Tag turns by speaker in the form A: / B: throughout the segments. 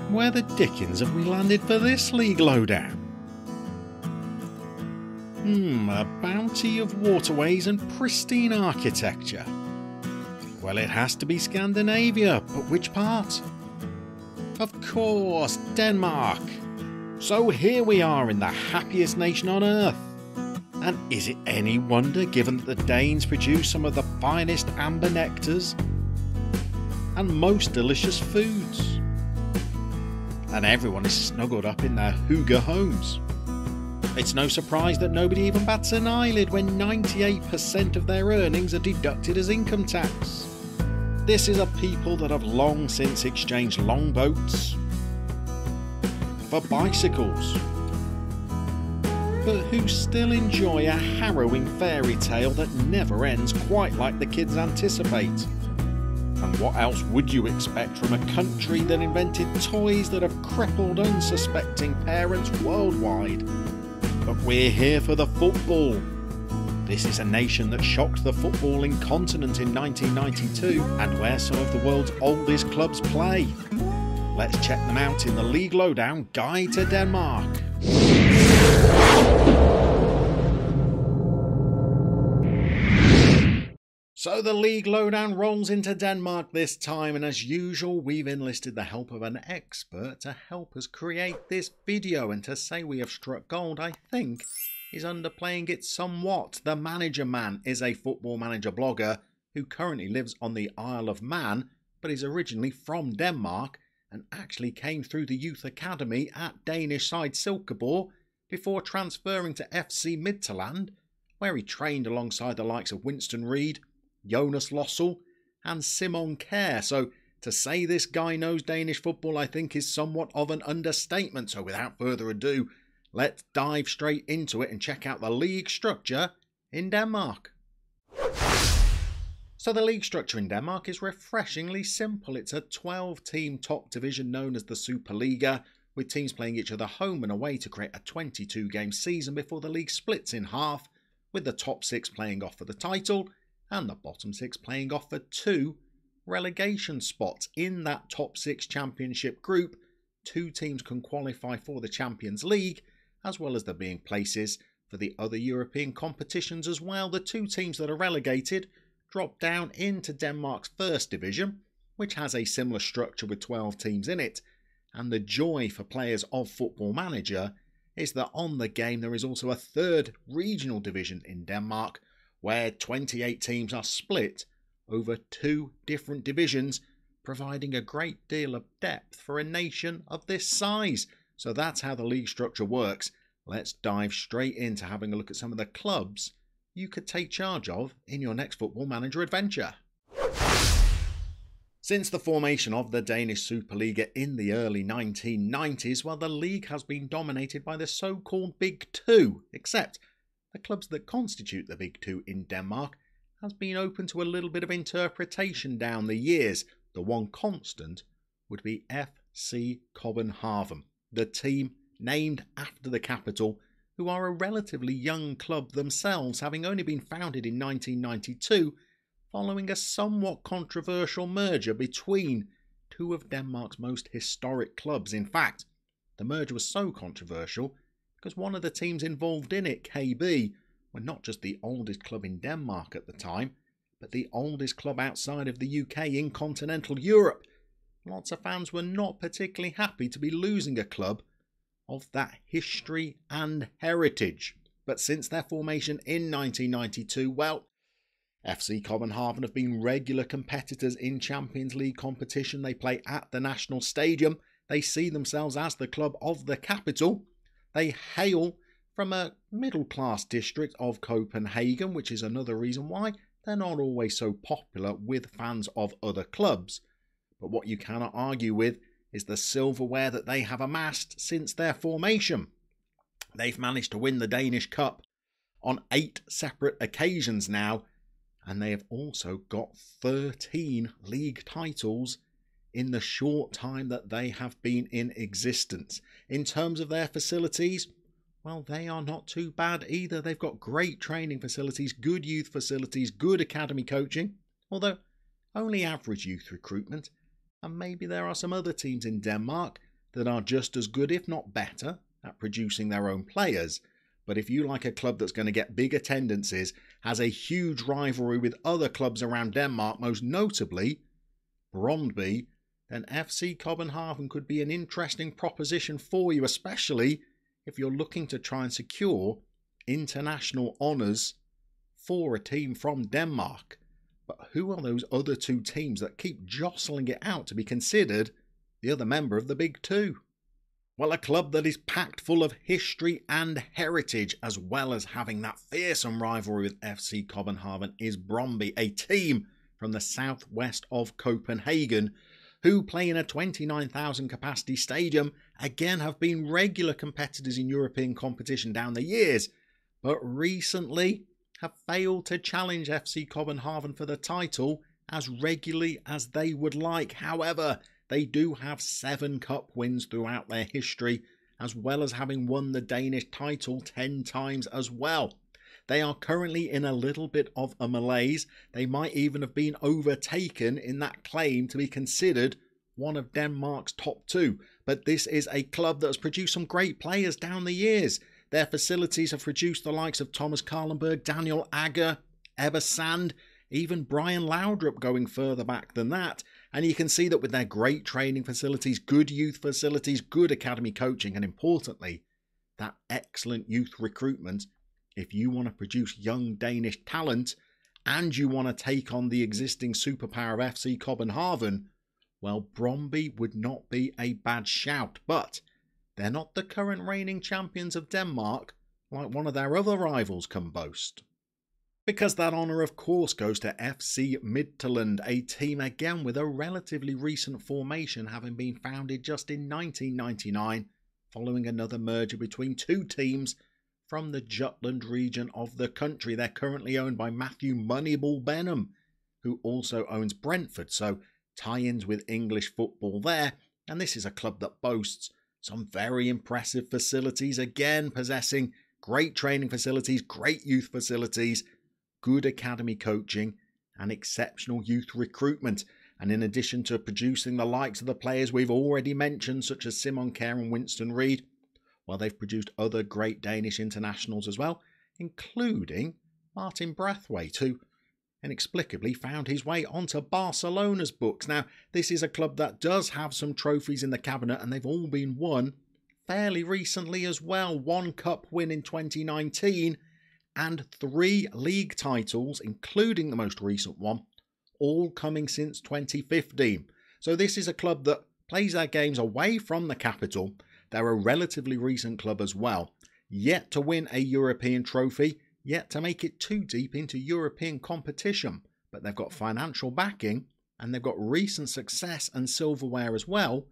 A: Where the dickens have we landed for this League Lowdown? A bounty of waterways and pristine architecture. Well, it has to be Scandinavia, but which part? Of course, Denmark. So here we are in the happiest nation on earth. And is it any wonder, given that the Danes produce some of the finest amber nectars and most delicious foods? And everyone is snuggled up in their hygge homes. It's no surprise that nobody even bats an eyelid when 98% of their earnings are deducted as income tax. This is a people that have long since exchanged longboats for bicycles, but who still enjoy a harrowing fairy tale that never ends quite like the kids anticipate. And what else would you expect from a country that invented toys that have crippled unsuspecting parents worldwide? But we're here for the football. This is a nation that shocked the footballing continent in 1992 and where some of the world's oldest clubs play. Let's check them out in the League Lowdown Guide to Denmark. So the League Lowdown rolls into Denmark this time, and as usual we've enlisted the help of an expert to help us create this video, and to say we have struck gold I think is underplaying it somewhat. The Manager Mann is a Football Manager blogger who currently lives on the Isle of Man, but is originally from Denmark and actually came through the youth academy at Danish side Silkeborg before transferring to FC Midtjyland, where he trained alongside the likes of Winston Reid, Jonas Lossell and Simon Kjær. So to say this guy knows Danish football I think is somewhat of an understatement. So without further ado, let's dive straight into it and check out the league structure in Denmark. So the league structure in Denmark is refreshingly simple. It's a 12-team top division known as the Superliga, with teams playing each other home and away to create a 22-game season before the league splits in half, with the top 6 playing off for the title and the bottom 6 playing off for 2 relegation spots. In that top 6 championship group, 2 teams can qualify for the Champions League, as well as there being places for the other European competitions as well. The 2 teams that are relegated drop down into Denmark's first division, which has a similar structure with 12 teams in it. And the joy for players of Football Manager is that on the game there is also a third regional division in Denmark, where 28 teams are split over 2 different divisions, providing a great deal of depth for a nation of this size. So that's how the league structure works. Let's dive straight into having a look at some of the clubs you could take charge of in your next Football Manager adventure. Since the formation of the Danish Superliga in the early 1990s, well, the league has been dominated by the so-called Big Two, except the clubs that constitute the Big Two in Denmark has been open to a little bit of interpretation down the years. The one constant would be FC Copenhagen, the team named after the capital, who are a relatively young club themselves, having only been founded in 1992 following a somewhat controversial merger between 2 of Denmark's most historic clubs. In fact, the merger was so controversial because one of the teams involved in it, KB, were not just the oldest club in Denmark at the time, but the oldest club outside of the UK in continental Europe. Lots of fans were not particularly happy to be losing a club of that history and heritage. But since their formation in 1992, well, FC Copenhagen have been regular competitors in Champions League competition. They play at the National Stadium. They see themselves as the club of the capital. They hail from a middle-class district of Copenhagen, which is another reason why they're not always so popular with fans of other clubs. But what you cannot argue with is the silverware that they have amassed since their formation. They've managed to win the Danish Cup on 8 separate occasions now, and they have also got 13 league titles in the short time that they have been in existence. In terms of their facilities, well, they are not too bad either. They've got great training facilities, good youth facilities, good academy coaching, although only average youth recruitment. And maybe there are some other teams in Denmark that are just as good, if not better, at producing their own players. But if you like a club that's going to get big attendances, has a huge rivalry with other clubs around Denmark, most notably Brondby, then FC Copenhagen could be an interesting proposition for you, especially if you're looking to try and secure international honours for a team from Denmark. But who are those other two teams that keep jostling it out to be considered the other member of the Big Two? Well, a club that is packed full of history and heritage, as well as having that fearsome rivalry with FC Copenhagen, is Brondby, a team from the southwest of Copenhagen, who play in a 29,000 capacity stadium, again have been regular competitors in European competition down the years, but recently have failed to challenge FC Copenhagen for the title as regularly as they would like. However, they do have 7 cup wins throughout their history, as well as having won the Danish title 10 times as well. They are currently in a little bit of a malaise. They might even have been overtaken in that claim to be considered one of Denmark's top 2. But this is a club that has produced some great players down the years. Their facilities have produced the likes of Thomas Karlenberg, Daniel Agger, Ebba Sand, even Brian Laudrup going further back than that. And you can see that with their great training facilities, good youth facilities, good academy coaching, and importantly, that excellent youth recruitment, if you want to produce young Danish talent and you want to take on the existing superpower of FC Copenhagen, well, Brondby would not be a bad shout. But they're not the current reigning champions of Denmark like one of their other rivals can boast. Because that honour of course goes to FC Midtjylland, a team again with a relatively recent formation, having been founded just in 1999 following another merger between two teams from the Jutland region of the country. They're currently owned by Matthew Moneyball Benham, who also owns Brentford, so tie-ins with English football there. And this is a club that boasts some very impressive facilities, again possessing great training facilities, great youth facilities, good academy coaching and exceptional youth recruitment. And in addition to producing the likes of the players we've already mentioned, such as Simon Kjær and Winston Reid, well, they've produced other great Danish internationals as well, including Martin Braithwaite, who inexplicably found his way onto Barcelona's books. Now, this is a club that does have some trophies in the cabinet, and they've all been won fairly recently as well. 1 cup win in 2019 and 3 league titles, including the most recent one, all coming since 2015. So this is a club that plays their games away from the capital. They're a relatively recent club as well, yet to win a European trophy, yet to make it too deep into European competition. But they've got financial backing and they've got recent success and silverware as well.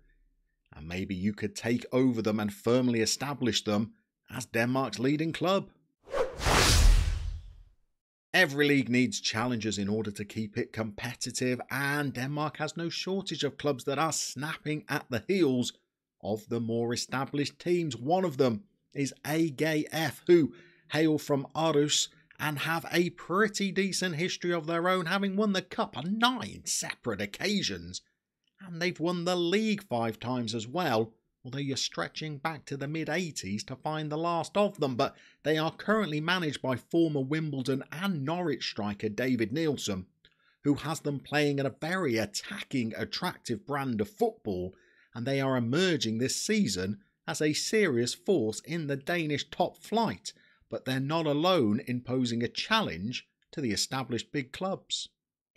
A: And maybe you could take over them and firmly establish them as Denmark's leading club. Every league needs challengers in order to keep it competitive, and Denmark has no shortage of clubs that are snapping at the heels of the more established teams. One of them is AGF, who hail from Aarhus and have a pretty decent history of their own, having won the cup on 9 separate occasions. And they've won the league 5 times as well, although you're stretching back to the mid-80s to find the last of them. But they are currently managed by former Wimbledon and Norwich striker David Nielsen, who has them playing at a very attacking, attractive brand of football, and they are emerging this season as a serious force in the Danish top flight. But they're not alone in posing a challenge to the established big clubs.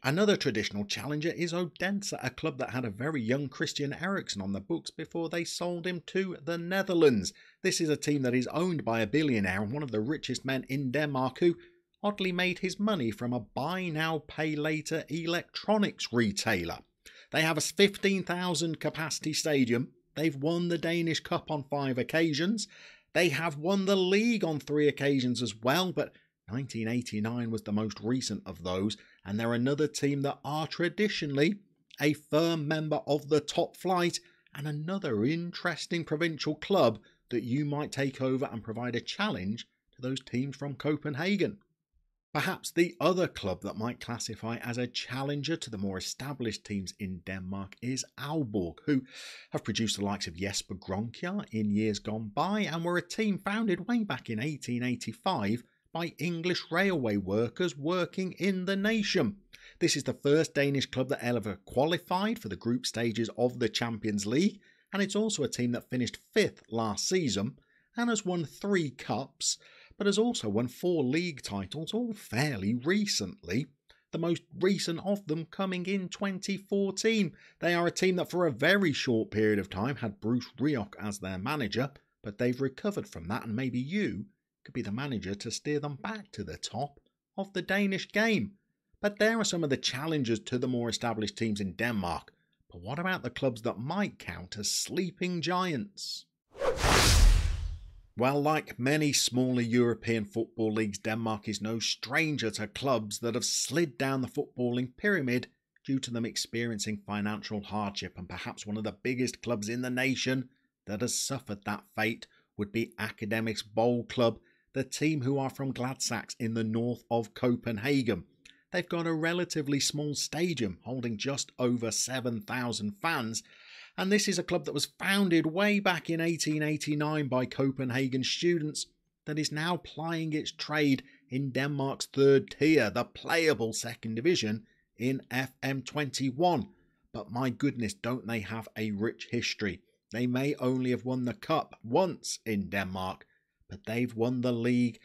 A: Another traditional challenger is Odense, a club that had a very young Christian Eriksen on the books before they sold him to the Netherlands. This is a team that is owned by a billionaire and one of the richest men in Denmark, who oddly made his money from a buy now pay later electronics retailer. They have a 15,000 capacity stadium. They've won the Danish Cup on 5 occasions. They have won the league on 3 occasions as well, but 1989 was the most recent of those, and they're another team that are traditionally a firm member of the top flight, and another interesting provincial club that you might take over and provide a challenge to those teams from Copenhagen. Perhaps the other club that might classify as a challenger to the more established teams in Denmark is Aalborg, who have produced the likes of Jesper Grønkjær in years gone by and were a team founded way back in 1885 by English railway workers working in the nation. This is the first Danish club that ever qualified for the group stages of the Champions League, and it's also a team that finished 5th last season and has won 3 cups, but has also won 4 league titles, all fairly recently, the most recent of them coming in 2014. They are a team that for a very short period of time had Bruce Rioch as their manager, but they've recovered from that, and maybe you could be the manager to steer them back to the top of the Danish game. But there are some of the challengers to the more established teams in Denmark. But what about the clubs that might count as sleeping giants? Well, like many smaller European football leagues, Denmark is no stranger to clubs that have slid down the footballing pyramid due to them experiencing financial hardship, and perhaps one of the biggest clubs in the nation that has suffered that fate would be Academics Boldklub, the team who are from Gladsaxe in the north of Copenhagen. They've got a relatively small stadium holding just over 7,000 fans, and this is a club that was founded way back in 1889 by Copenhagen students that is now plying its trade in Denmark's 3rd tier, the playable 2nd division in FM22. But my goodness, don't they have a rich history. They may only have won the cup once in Denmark, but they've won the league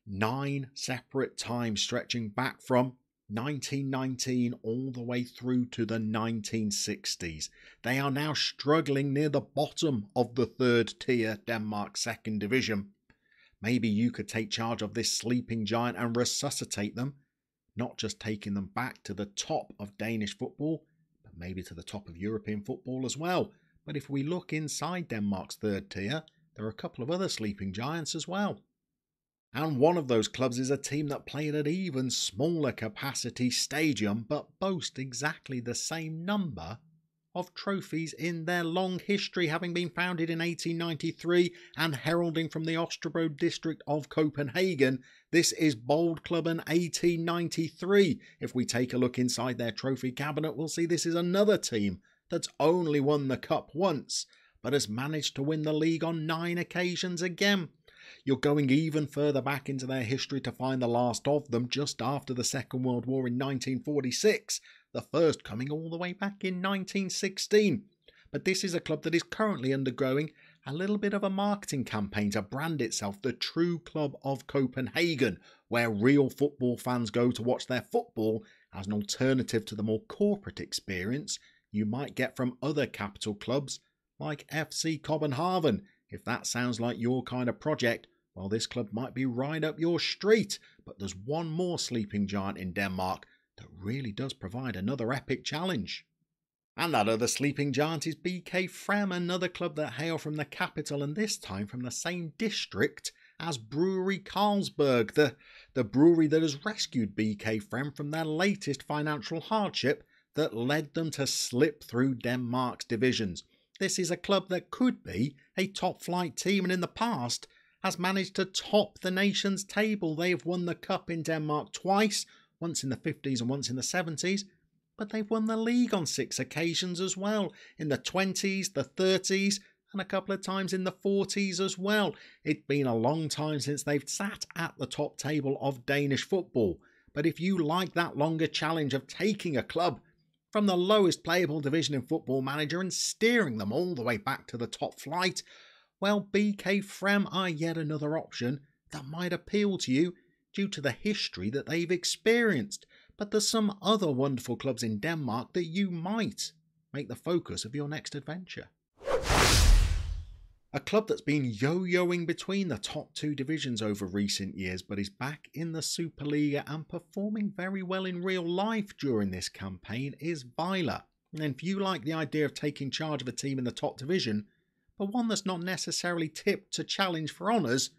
A: 9 separate times, stretching back from 1919 all the way through to the 1960s. They are now struggling near the bottom of the 3rd tier Denmark 2nd division. Maybe you could take charge of this sleeping giant and resuscitate them, not just taking them back to the top of Danish football, but maybe to the top of European football as well. But if we look inside Denmark's 3rd tier, there are a couple of other sleeping giants as well. And one of those clubs is a team that played at even smaller capacity stadium but boast exactly the same number of trophies in their long history, having been founded in 1893 and heralding from the Osterbro district of Copenhagen. This is Boldklub 1893. If we take a look inside their trophy cabinet, we'll see this is another team that's only won the cup once but has managed to win the league on 9 occasions again. You're going even further back into their history to find the last of them just after the Second World War in 1946, the first coming all the way back in 1916. But this is a club that is currently undergoing a little bit of a marketing campaign to brand itself the true club of Copenhagen, where real football fans go to watch their football as an alternative to the more corporate experience you might get from other capital clubs like FC Copenhagen. If that sounds like your kind of project, well, this club might be right up your street. But there's one more sleeping giant in Denmark that really does provide another epic challenge. And that other sleeping giant is BK Frem, another club that hail from the capital and this time from the same district as Brewery Carlsberg, the brewery that has rescued BK Frem from their latest financial hardship that led them to slip through Denmark's divisions. This is a club that could be a top flight team and in the past has managed to top the nation's table. They have won the cup in Denmark twice, once in the 50s and once in the 70s, but they've won the league on 6 occasions as well, in the 20s, the 30s and a couple of times in the 40s as well. It's been a long time since they've sat at the top table of Danish football, but if you like that longer challenge of taking a club from the lowest playable division in Football Manager and steering them all the way back to the top flight, well, BK Frem are yet another option that might appeal to you due to the history that they've experienced. But there's some other wonderful clubs in Denmark that you might make the focus of your next adventure. A club that's been yo-yoing between the top 2 divisions over recent years but is back in the Superliga and performing very well in real life during this campaign is Vejle. And if you like the idea of taking charge of a team in the top division, but one that's not necessarily tipped to challenge for honours,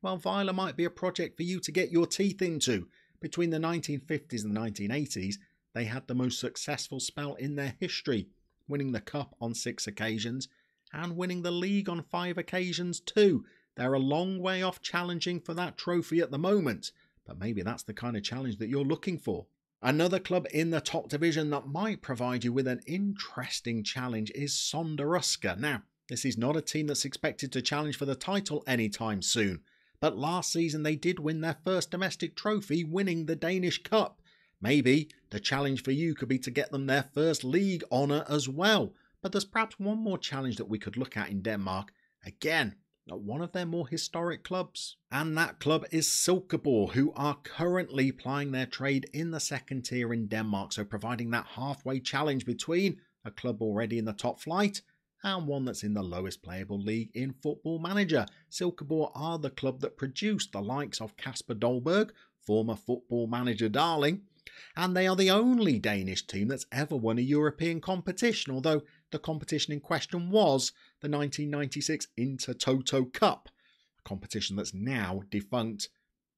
A: well, Vejle might be a project for you to get your teeth into. Between the 1950s and the 1980s, they had the most successful spell in their history, winning the cup on 6 occasions and winning the league on 5 occasions too. They're a long way off challenging for that trophy at the moment, but maybe that's the kind of challenge that you're looking for. Another club in the top division that might provide you with an interesting challenge is Sonderuska. Now, this is not a team that's expected to challenge for the title anytime soon, but last season they did win their first domestic trophy, winning the Danish Cup. Maybe the challenge for you could be to get them their first league honour as well. But there's perhaps one more challenge that we could look at in Denmark, again, at one of their more historic clubs. And that club is Silkeborg, who are currently plying their trade in the second tier in Denmark, so providing that halfway challenge between a club already in the top flight and one that's in the lowest playable league in Football Manager. Silkeborg are the club that produced the likes of Kasper Dolberg, former Football Manager darling, and they are the only Danish team that's ever won a European competition, although the competition in question was the 1996 Intertoto Cup, a competition that's now defunct,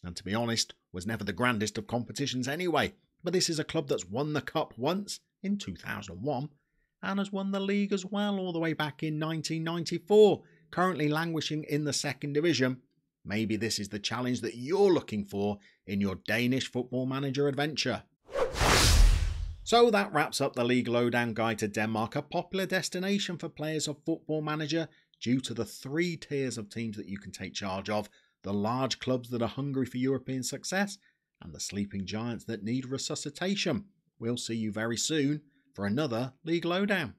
A: and to be honest, was never the grandest of competitions anyway. But this is a club that's won the cup once, in 2001, and has won the league as well all the way back in 1994, currently languishing in the second division. Maybe this is the challenge that you're looking for in your Danish Football Manager adventure. So that wraps up the League Lowdown Guide to Denmark, a popular destination for players of Football Manager due to the 3 tiers of teams that you can take charge of, the large clubs that are hungry for European success, and the sleeping giants that need resuscitation. We'll see you very soon for another League Lowdown.